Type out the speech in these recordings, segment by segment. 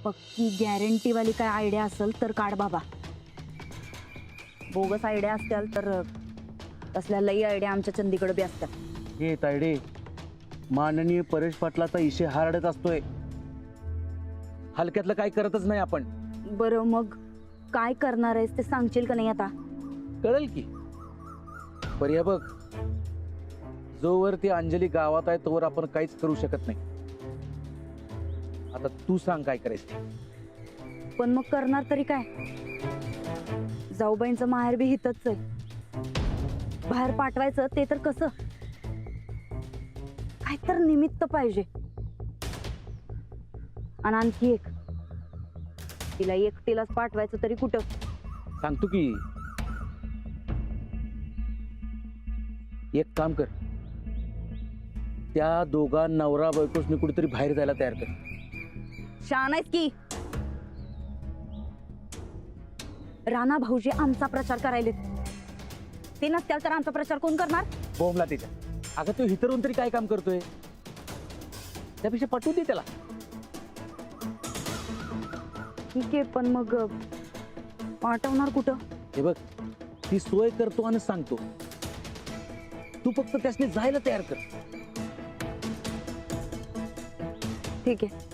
पक्की गॅरंटी वाली काय आयडिया असेल तर काढ बाबा. बोगस आयडिया असतील तर तसल्या लई आयडिया आमच्या चंदीकडे बी असतात. हे तायडे, माननीय परेश पाटलाचा इशे हारडत असतोय. हलक्यातलं काय करतच नाही आपण. बरं मग काय करणार आहेस ते सांगशील का नाही आता? कळेल की. पर्या बघ, जोवर ती अंजली गावात आहे तोवर आपण काहीच करू शकत नाही. आता तू सांग काय करायचं. पण मग करणार तरी काय? जाऊबाईंचं माहेर बी हितच आहे. बाहेर पाठवायचं ते तर कसं? काय तर निमित्त पाहिजे. आणि आणखी एक, तिला एकटीलाच पाठवायचं तरी कुठं? सांगतो की. एक काम कर, त्या दोघा नवरा बायकोसनी कुठेतरी बाहेर जायला तयार कर. शान आहेस की. राणा भाऊजी आमचा प्रचार करायले, ते नसत्याल तर आमचा प्रचार कोण करणार? बोंबला तिच्या. अगं तो हितरून तरी काय काम करतोय, त्यापेक्षा पटवून दे त्याला. ठीक आहे, पण मग पाठवणार कुठं? हे बघ, ती सोय करतो आणि सांगतो, तू फक्त त्यासने जायला तयार कर. ठीक आहे,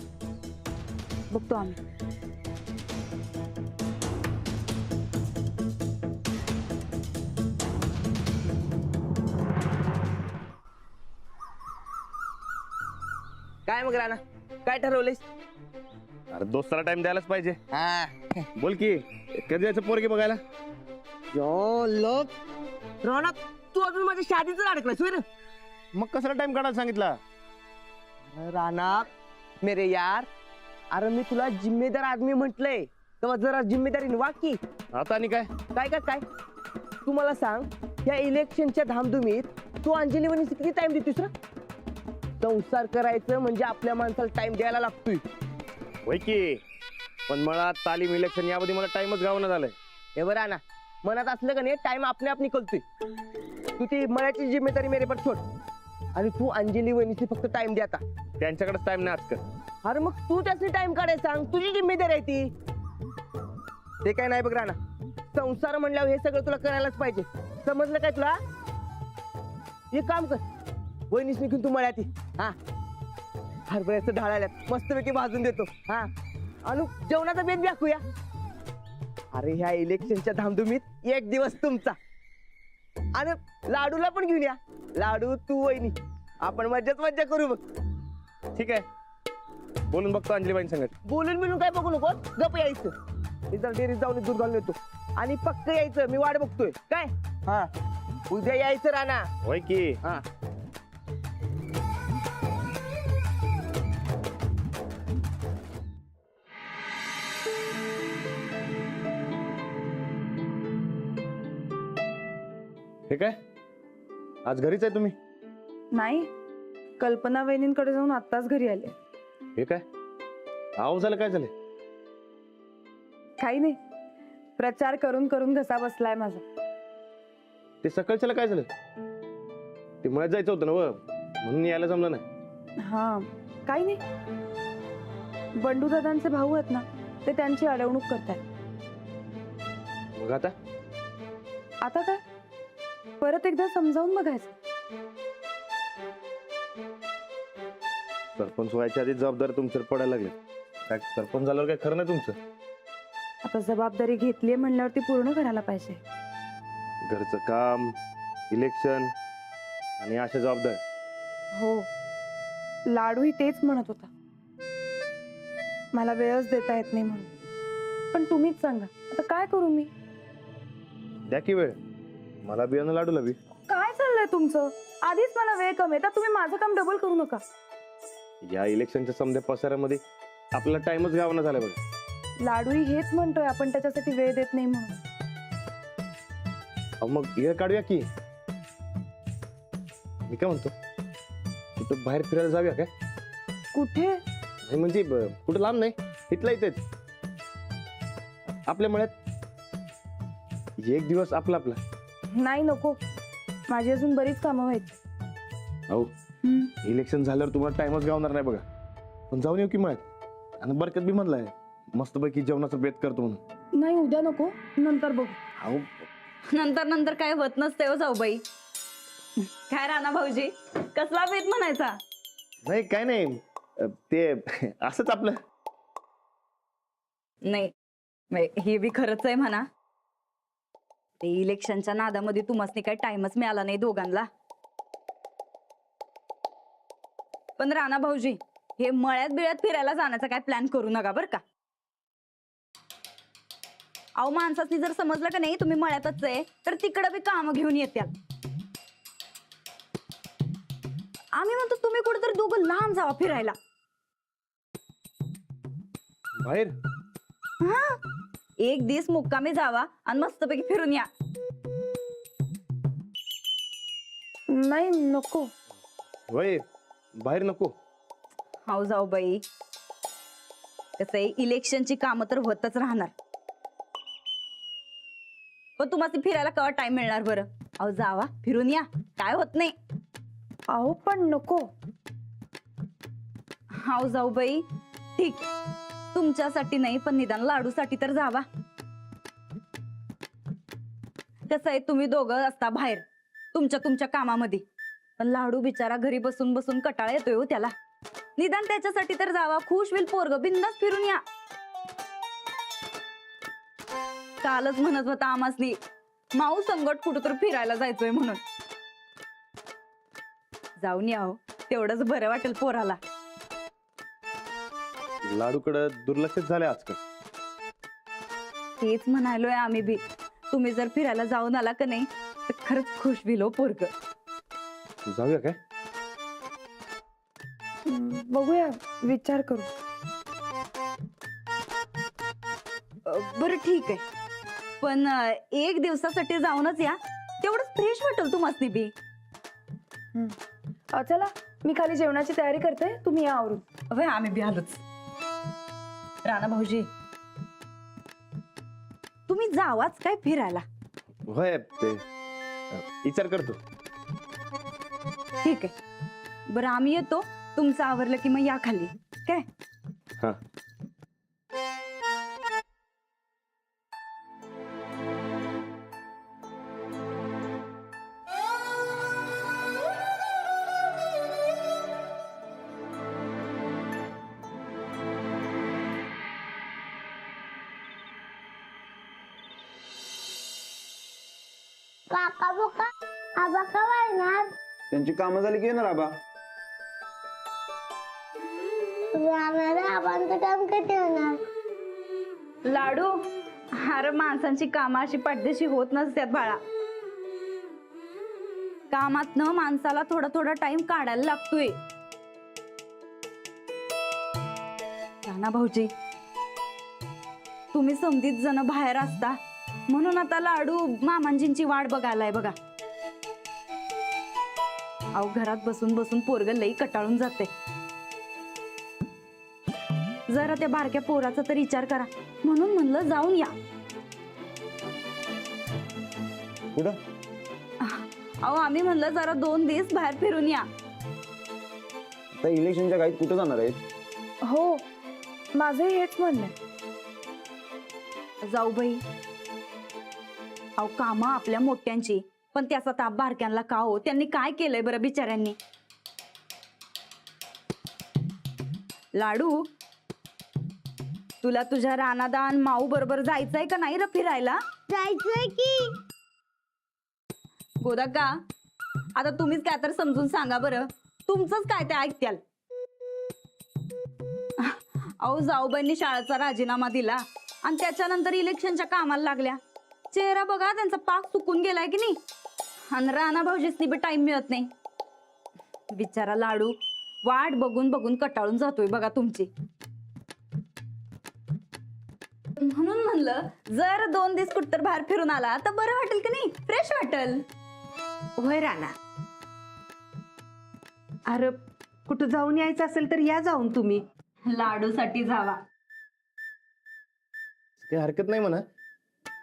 बघतो आम्ही. काय मग राणा, काय ठरवलंयस? अरे दोस्ताला टाइम द्यायलाच पाहिजे. हा बोल की, कधी जायचं पोरगी बघायला? यो लोक राणा, तू अजून माझ्या शादीच अडकलास होय रे? मग कशाला टाइम काढायला सांगितला? अरे राणा मेरे यार, अरे मी तुला जिम्मेदार आदमी म्हंटलय, तेव्हा जरा जिम्मेदारीने वाग की. आता आणि काय? काय काय काय तू मला सांग, या इलेक्शनच्या धामधुमीत तू अंजली वहिनी किती टाइम देतोस रे? संसार करायचं म्हणजे आपल्या माणसाला टाइम द्यायला लागतोय. होय की, पण मला तालीम इलेक्शन यामध्ये मला टाइमच गावना झालाय. हे बरं राणा, मनात असलं का नाही टाइम आपल्या आप निकलतोय. तू ती मळ्याची जिम्मेदारी मेरे पर सोड आणि तू अंजली वहिनीची फक्त टाइम दे आता. त्यांच्याकडेच टाइम नाही आजकाल. अरे मग तू त्याची टाइम काढायला सांग, तुझी जिम्मेदारी आहे ती. ते काय नाही बघ राणा, संसार म्हणल्यावर हे सगळं तुला करायलाच पाहिजे. समजलं काय तुला? हे काम कर, वहिनीस घेऊन तू मळ्यात ये. हा, हरभऱ्याचं ढाळ आल्यात मस्तपैकी भाजून देतो. हा, आणि जेवणाचा बेत बी आखूया. अरे ह्या इलेक्शनच्या धामधुमीत एक दिवस तुमचा, आणि लाडूला पण घेऊन या. लाडू, तू, वहिनी, आपण मज्जाच मज्जा करू बघ. ठीक आहे, बोलून बघतो अंजलीबाईं संगत. बोलून बिलून काय बघू नको, गप यायचं. मी जर डेअरीत जाऊन दूध घालून येतो आणि पक्क यायचं. मी वाट बघतोय काय. हा, उद्या यायचं राणा. होय की. हा, हे काय, आज घरीच आहे तुम्ही? नाही, कल्पना वहिनींकडे जाऊन आत्ताच घरी आले. हे काय, आव झालं, काय झालं? काही नाही, प्रचार करून करून घसा बसलाय माझा. ते सकाळच्याला काय झालं? ते मळ्यात जायचं होतं ना व, म्हणून यायला जमलं नाही. हा, काही नाही, बंडू दादांचे भाऊ आहेत ना, ते त्यांची अडवणूक करतायत. मग आता आता काय, परत एकदा समजावून बघायचं. सरपंच व्हायच्या आधी जबाबदारी तुमच्यावर पडायला लागली. काय सरपंच झाल्यावर काय खरं नाही तुमचं? आता जबाबदारी घेतली म्हणल्यावर ती पूर्ण करायला पाहिजे. घरचं काम, इलेक्शन आणि अशा जबाबदारी. हो, लाडूही तेच म्हणत होता, मला वेळच देता येत नाही म्हणून. पण तुम्हीच सांगा, आता काय करू मी? द्या की वेळ, मला बियाणं लाडूला बी. काय चाललंय तुमचं? आधीच मला वेळ कमी आहे, तर तुम्ही माझं काम डबल करू नका. या इलेक्शनच्या समध्या पसाऱ्यामध्ये आपल्याला टाइमच गावना झाला बघा. लाडूही हेच म्हणतोय, आपण त्याच्यासाठी वेळ देत नाही म्हणून. अहो मग वेळ काढूया की. मी काय म्हणतो, कुठं बाहेर फिरायला जाऊया काय? कुठे? नाही म्हणजे कुठं लांब नाही, इथला इथेच आपल्या मळ्यात. एक दिवस आपला आपला. नाही, नको, माझी अजून बरीच कामं व्हायची. अहो इलेक्शन झाल्यावर तुम्हाला टाइमच गावणार नाही बघा. पण जाऊन येऊ की मळ्यात. आणि बरकत बी म्हणलाय मस्तपैकी जेवणाचा बेत करतो म्हणून. नाही उद्या नको, नंतर बघू. अहो नंतर नंतर काय होत नसते हो जाऊबाई. काय राणा भाऊजी, कसला भेद म्हणायचा? नाही काय नाही, ते असंच आपलं. नाही हे बी खरंच आहे म्हणा. ते इलेक्शनच्या नादामध्ये तुम्हाला काही टाइमच मिळाला नाही दोघांना. पण राणा भाऊजी, हे मळ्यात बिळ्यात फिरायला जाण्याचा काय प्लॅन करू नका बर का. अहो माणसाची जर समजलं का नाही तुम्ही मळ्यातच आहे तर तिकडं बी काम घेऊन येत्यात. आम्ही म्हणतो तुम्ही कुठेतरी दोघं लांब जावा फिरायला. बाहेर हा, एक दिवस मुक्कामी जावा आणि मस्तपैकी फिरून या. नाही नको. होय, बाहेर नको. हाव जाऊ बाई, कसं आहे इलेक्शनची कामं तर होतच राहणार. पण तुम्हाला फिरायला केव्हा टाइम मिळणार बरं? अहो जावा फिरून या, काय होत नाही. अहो पण नको. हाव जाऊ बाई, ठीक, तुमच्यासाठी नाही पण निदान लाडूसाठी तर जावा. कसं आहे तुम्ही दोघं असता बाहेर तुमच्या कामामध्ये, पण लाडू बिचारा घरी बसून बसून कटाळा येतोय हो त्याला. निदान त्याच्यासाठी तर जावा, खुश होईल पोरग, बिंदास फिरून या. कालच म्हणत होता आमासनी माऊ संगट कुठं तर फिरायला जायचोय म्हणून. जाऊन या हो, तेवढंच बरं वाटेल पोराला. लाडूकडे दुर्लक्षच झाले आजकाल. तेच म्हणालोय आम्ही बी, तुम्ही जर फिरायला जाऊन आला का नाही तर खरंच खुश होईल हो पोरग. जाऊया काय? बघूया, विचार करू. बरं ठीक आहे, पण एक दिवसासाठी जाऊनच या, तेवढंच फ्रेश वाटेल तुम्हाला बी. चला, मी खाली जेवणाची तयारी करते, तुम्ही या आवरून. होय आम्ही बी आलोच. राणा भाऊजी, तुम्ही जावाच काय फिरायला? होय, ते विचार करतो. ठीक आहे, बरं आम्ही येतो, तुमचं आवरलं की मग या खाली काय. हा. काका बुका आबा कवा येणार? त्यांची कामं झाली की येणार आबा. जाणाऱ्या आबांचं काम कधी होणार? लाडू, अरे माणसांची कामं अशी पडदेशी होत नसतात बाळा. कामात न माणसाला थोडा थोडा टाइम काढायला लागतोय. राणा भाऊजी, तुम्ही समधीत जण बाहेर असता म्हणून आता लाडू मामांजींची वाट बघायलाय बघा. अहो घरात बसून बसून पोरग लई कटाळून जाते. जरा त्या बारक्या पोराचा तर विचार करा, म्हणून म्हणलं जाऊन या. कुठं? अहो आम्ही म्हणलं जरा 2 दिवस बाहेर फिरून या. आता इलेक्शनच्या गाईत कुठं जाणार आहेत? हो, माझंही हेच म्हणणं आहे. जाऊ बाई, अहो कामं आपल्या मोठ्यांची, पण त्याचा ताप बारक्यांना का हो? त्यांनी काय केलंय बरं बिचाऱ्यांनी? लाडू, तुला तुझ्या रानादान माऊ बरोबर जायचंय का नाही र फिरायला? जायचंय की. गोदा का, आता तुम्हीच काय तर समजून सांगा बरं, तुमचंच काय ते ऐकत्याल. अहो जाऊबाईंनी शाळेचा राजीनामा दिला आणि त्याच्यानंतर इलेक्शनच्या कामाला लागल्या. चेहरा बघा त्यांचा पाक सुकून गेलाय की नाही. आणि राणा भाऊजीसनी बी टाइम मिळत नाही. बिचारा लाडू वाट बघून बघून कटाळून जातोय बघा तुमची. म्हणून म्हणलं जर 2 दिवस कुठतर बाहेर फिरून आला तर बरं वाटेल की नाही, फ्रेश वाटेल. होय राणा, अरे कुठं जाऊन यायचं असेल तर या जाऊन तुम्ही. लाडूसाठी जावा. काही हरकत नाही म्हणा,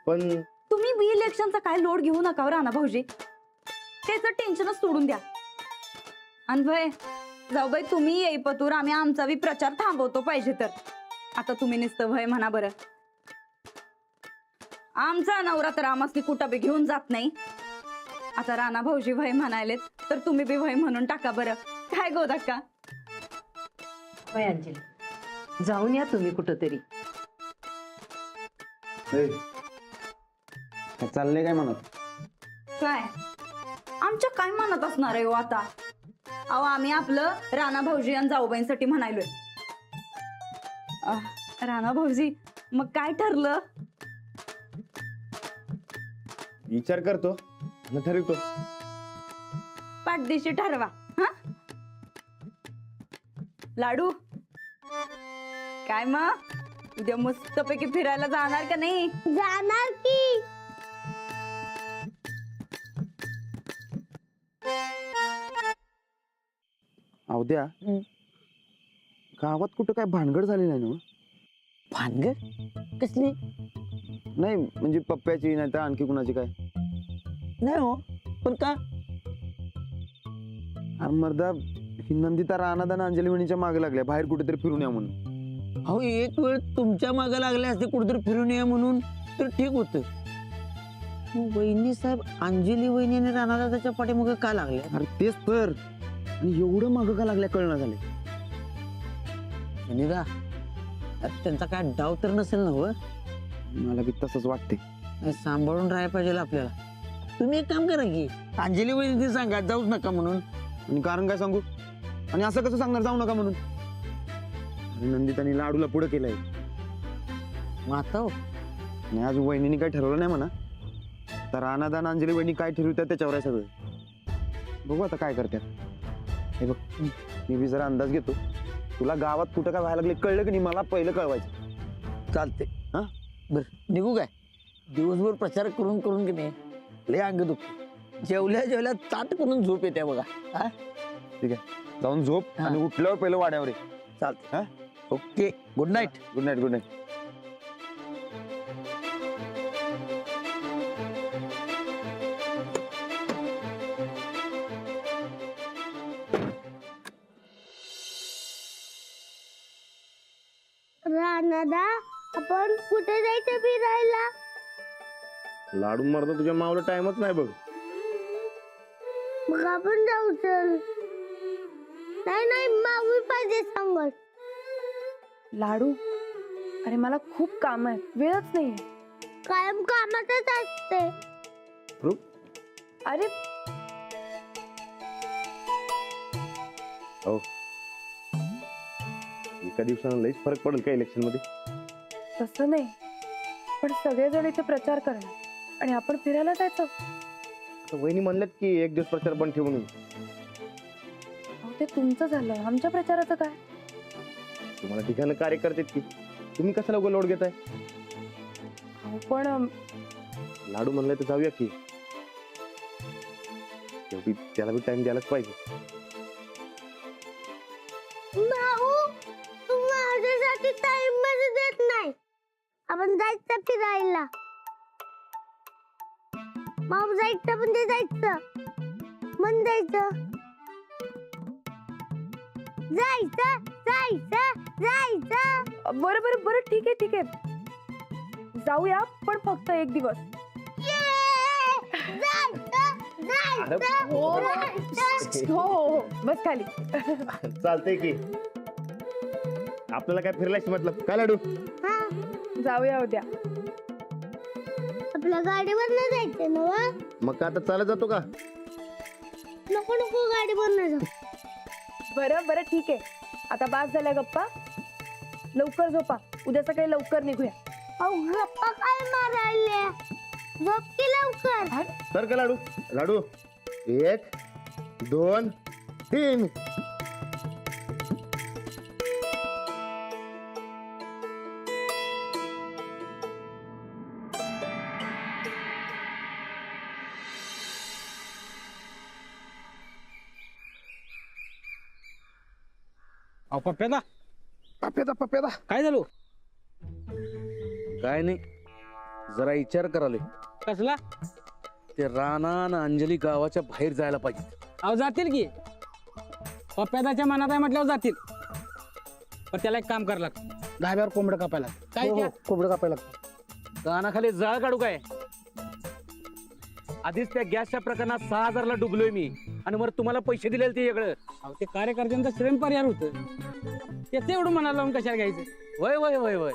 पण तुम्ही बी इलेक्शनचा काय लोड घेऊ नका राणा भाऊजी, त्याचं टेन्शनच सोडून द्या. आणि भय जाऊ बाई, तुम्ही येईपतूर आम्ही आमचा बी प्रचार थांबवतो पाहिजे तर. आता तुम्ही नुसतं भय म्हणा बरं. आमचा नवरा तर आम्हाला कुठं बी घेऊन जात नाही. आता राणा भाऊजी भय म्हणायलेत तर तुम्ही बी भय म्हणून टाका बरं. काय गोदाक्का? होय अंजली, जाऊन या तुम्ही कुठंतरी. चाललंय काय म्हणत? काय आमच्या काय मनात असणार आहे हो आता? अहो आम्ही आपलं राणा भाऊजी आणि जाऊबाईंसाठी म्हणायलोय. राणा भाऊजी मग काय ठरलं? विचार करतो आणि ठरवतो. पाठदिशी ठरवा. हा लाडू काय मग उद्या मस्तपैकी फिरायला जाणार का नाही? जाणार की. अवद्या गावात कुठं काय भानगड झाली नाही ना? भानगड कसली? नाही म्हणजे पप्प्याची नाही तर आणखी कुणाची काय? नाही हो, पण का? अरे मर्दा, ही नंदिता रानादान अंजली वहिनीच्या मागे लागल्या बाहेर कुठेतरी फिरून या म्हणून. अहो एक वेळ तुमच्या मागे लागले असते कुठेतरी फिरून या म्हणून तर ठीक होतं. वहिनी साहेब अंजली वहिनी आणि राणादादाच्या पाठीमागे का लागले? अरे तेच तर, आणि एवढं मागं का लागल्या कळना झाले. सुनीता, त्यांचा काय डाव तर नसेल ना? हो, मला बी तसंच वाटते. सांभाळून राहायला पाहिजे आपल्याला. तुम्ही एक काम करा की अंजली वहिनी सांगा जाऊच नका म्हणून. आणि कारण काय सांगू? आणि असं कसं सांगणार जाऊ नका म्हणून? अरे नंदितानी लाडूला पुढे केलंय. मग आता हो, आणि आज वहिनीने काय ठरवलं नाही म्हणा. तर रानादान अंजली वहिनी काय ठरवतात त्याच्यावर आहे सगळं. बघू आता काय करतात. हे बघ, मी बी जरा अंदाज घेतो. तुला गावात कुठं काय व्हायला लागले कळलं की नाही मला पहिलं कळवायचं. चालते. हा बर निघू काय? दिवसभर प्रचार करून करून की नाही लय अंग दुखतो. जेवल्या जेवल्या ताट करून झोप येते बघा. हा ठीक आहे, जाऊन झोप हा. आणि उठल्यावर पहिलं वाड्यावर ये. चालते. हा okay, good night. Good night. Good night. Ranada, आपण कुठे जायचं फिरायला? लाडू मारता तुझ्या मावला टाइमच नाही बघ. मग आपण जाऊ चल. नाही नाही, मावी पाहिजे सांगत. लाडू, अरे मला खूप काम आहे, वेळच नाहीये. कायम कामातच असते. अरे हो, एका दिवसानं लईच फरक पडेल का इलेक्शन मध्ये? तसं नाही, पण सगळेजण इथे प्रचार करणार आणि आपण फिरायला जायचं. आता वहिनी म्हणल्यात की एक दिवस प्रचार बंद ठेवून. अहो, ते तुमचं झालं, आमच्या प्रचाराचं काय? तुम्हाला ठिकाणं कार्यकर्ते की तुम्ही कशाला उगा लोड घेताय? अहो, पण लाडू म्हणलं तर जाऊया की. शेवटी त्याला बी टाइम द्यायलाच पाहिजे. भाऊ, तू माझ्यासाठी टाइम मध्ये देत नाही. आपण जायचं फिरायला. मग जायचं म्हणजे जायचं. मन जायचं. जायचं जायचं जायचं. बरं बरं बरं, ठीक आहे ठीक आहे, जाऊया, पण फक्त एक दिवस. अरे, हो हो हो, बस खाली. चालतंय की. आपल्याला काय फिरलायच मतलब काय लाडू? हा, जाऊया उद्या. आपल्या गाडीवर न जायचं ना? मग का आता चालत जातो का? नको नको, गाडीवर न जाऊ. बरं बरं ठीक आहे, आता बास झाल्या गप्पा. लवकर झोपा, उद्या सकाळी लवकर निघूया. अहो, गप्पा काय मारायल्या? झोप की लवकर. तर का लाडू? लाडू 1 2 3. अहो पप्प्यादा, पप्प्यादा काय झालो? काय नाही, जरा विचार करालोय. कसला? ते राणा आणि अंजली गावाच्या बाहेर जायला पाहिजे. अहो जातील की, पप्प्यादाच्या मनात आहे म्हटल्यावर जातील. पण त्याला एक काम करावं लागतं. धाब्यावर कोंबडं कापायला काय हो, हो, त्या? कोंबडं कापायला लागतं. कानाखाली जाळ काढू काय? आधीच त्या गॅसच्या प्रकरणात 6,000ला डुबलोय मी, आणि मग तुम्हाला पैसे दिले ते वेगळं. अहो, ते कार्यकर्त्यांचं श्रम परिहार होतं त्याचं एवढं मनाला लावून कशाला घ्यायचं? वय वय वय वय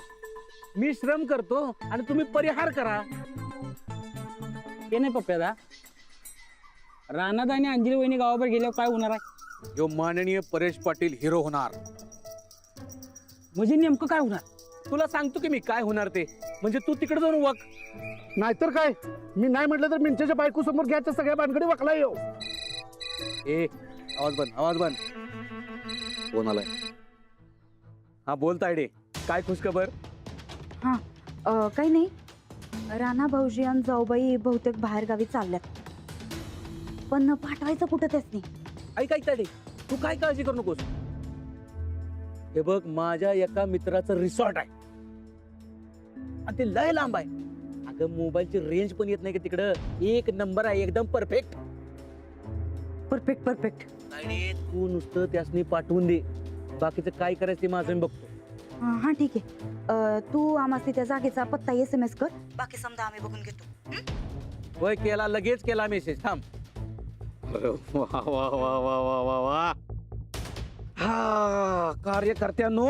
मी श्रम करतो आणि तुम्ही परिहार करा. ते नाही पप्प्यादा, रानात आणि अंजली वहिनी गावावर गेल्यावर काय होणार आहे? यो माननीय परेश पाटील हिरो होणार. म्हणजे नेमकं काय होणार? तुला सांगतो की मी काय होणार ते, म्हणजे तू तिकडे जाऊन वक. नाहीतर काय, मी नाही म्हटलं तर मिंच्याच्या बायको समोर घ्यायच्या सगळ्या बांधकडे वकला येऊ. ए आवाज बंद, आवाज बंद. कोण आलाय? हा बोल तायडे, काय खुशखबर? काही नाही, राणा भाऊजी आणि जाऊबाई बहुतेक बाहेर गावी चालल्यात, पण पाठवायचं कुठं त्यासनी? ऐक ऐक तायडे, तू काय काळजी करू नकोस. हे बघ, माझ्या एका मित्राचं रिसॉर्ट आहे आणि ते लय लांब आहे. अगं मोबाईलची रेंज पण येत नाही का तिकडं. एक नंबर आहे, एकदम परफेक्ट. Perfect perfect. तायडे, तू नुसतं त्यासनी पाठवून दे, बाकीचं काय करायचं ते माझं मी बघतो. हा ठीक आहे. तू आम्हाला त्या जागेचा पत्ता SMS कर, बाकी समजा आम्ही बघून घेतो. होय, केला, लगेच केला मेसेज. थांब. वा वा वा वा वा वा वा. हा कार्यकर्त्यांनो,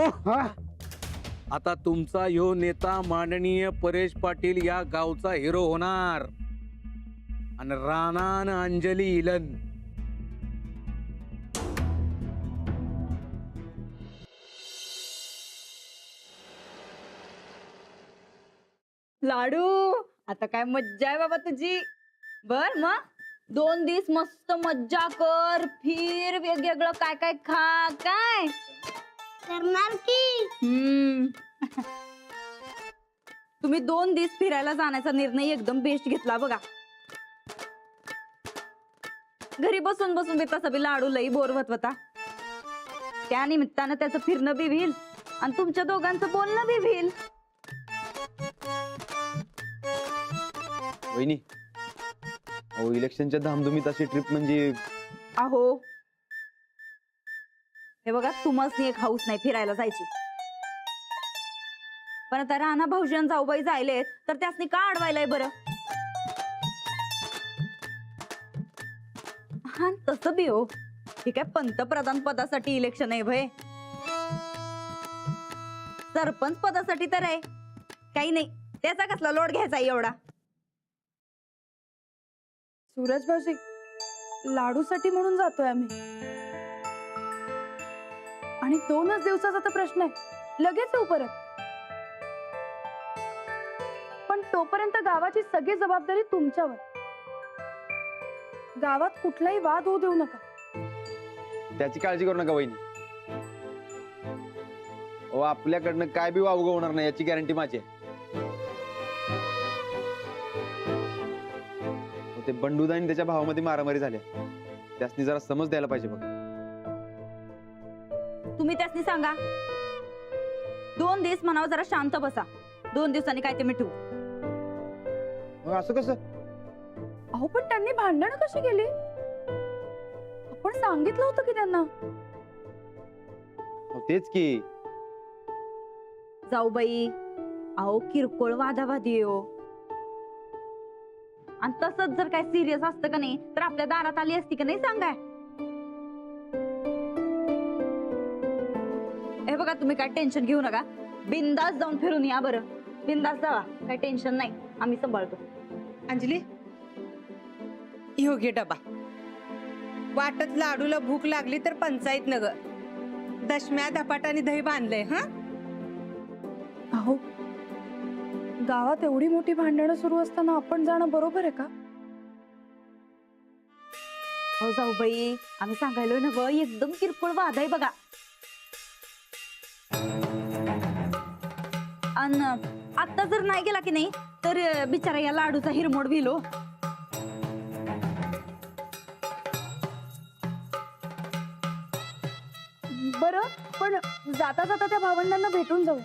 आता तुमचा ह्यो नेता माननीय परेश पाटील या गावचा हिरो होणार, आणि राणा आणि अंजली इलन लाडू, आता काय मज्जा आहे बाबा तुझी. बर मग 2 दिवस मस्त मज्जा कर, फिर, वेगवेगळं काय काय खा. काय करणार की तुम्ही 2 दिवस फिरायला जाण्याचा निर्णय एकदम बेस्ट घेतला बघा. घरी बसून बसून बी तसं बी लाडू लई बोर होत होता, त्या निमित्तानं त्याचं फिरणं बी होईल आणि तुमच्या दोघांचं बोलणं बी होईल. वहिनी, अहो इलेक्शनच्या धामधुमीत अशी ट्रिप म्हणजे अहो हे बघा, तुम्हाला एक हाऊस नाही फिरायला जायची, पण आता राणा भाऊजी आणि जाऊबाई जायलेत तर त्यासनी का अडवायलाय बरं? हा तसं बी हो, हे काय पंतप्रधान पदासाठी इलेक्शन आहे भय, सरपंच पदासाठी तर आहे. काही नाही, त्याचा कसला लोड घ्यायचा एवढा. सूरज भाऊजी, लाडूसाठी म्हणून जातोय आम्ही, आणि 2च दिवसाचा तर प्रश्न आहे, लगेच येऊ परत. पण तोपर्यंत गावाची सगळी जबाबदारी तुमच्यावर. गावात कुठलाही वाद होऊ देऊ नका. त्याची काळजी करू नका वहिनी. अहो आपल्याकडनं काय बी वावगं होणार नाही याची गॅरंटी माझी आहे. ते बंडूदा आणि त्याच्या भावामध्ये मारामारी झाल्या, त्यासनी जरा समज द्यायला पाहिजे बघ. तुम्ही त्यासनी सांगा 2 दिवस म्हणावं जरा शांत बसा, 2 दिवसांनी काय ते मिठू. मग असं कसं? अहो पण त्यांनी भांडणं कशी केली? आपण सांगितलं होतं की त्यांना. अहो, तेच की जाऊबाई, अहो किरकोळ वादावादी हो, आणि तसंच जर काय सिरियस असतं का नाही तर आपल्या दारात आली असती का नाही सांगाय. हे बघा, तुम्ही काय टेन्शन घेऊ नका, बिंदास जाऊन फिरून या. बरं बिंदास जावा, काय टेन्शन नाही, आम्ही सांभाळतो. अंजली, हो घे डबा. वाटत लाडूला भूक लागली तर पंचायत नगर दशम्या धपाटाने दही बांधलंय. हा अहो गावात एवढी मोठी भांडणं सुरू असताना आपण जाणं बरोबर आहे का? हो जाऊबाई, आम्ही सांगायलो ना व, एकदम किरकोळ वाद आहे बघा. अन आता जर नाही गेला की नाही तर बिचारा या लाडूचा हिरमोड विलो. बरं, पण जाता जाता त्या भावंडांना भेटून जाऊ.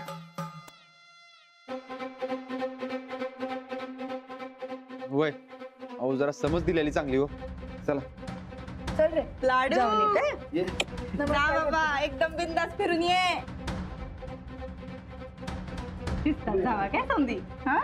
होय, अहो जरा समज दिलेली चांगली हो. चला चल रे लाडू जाऊन येते. जा बाबा, एकदम बिंदास फिरून ये. दिसतात जावा काय समधी हा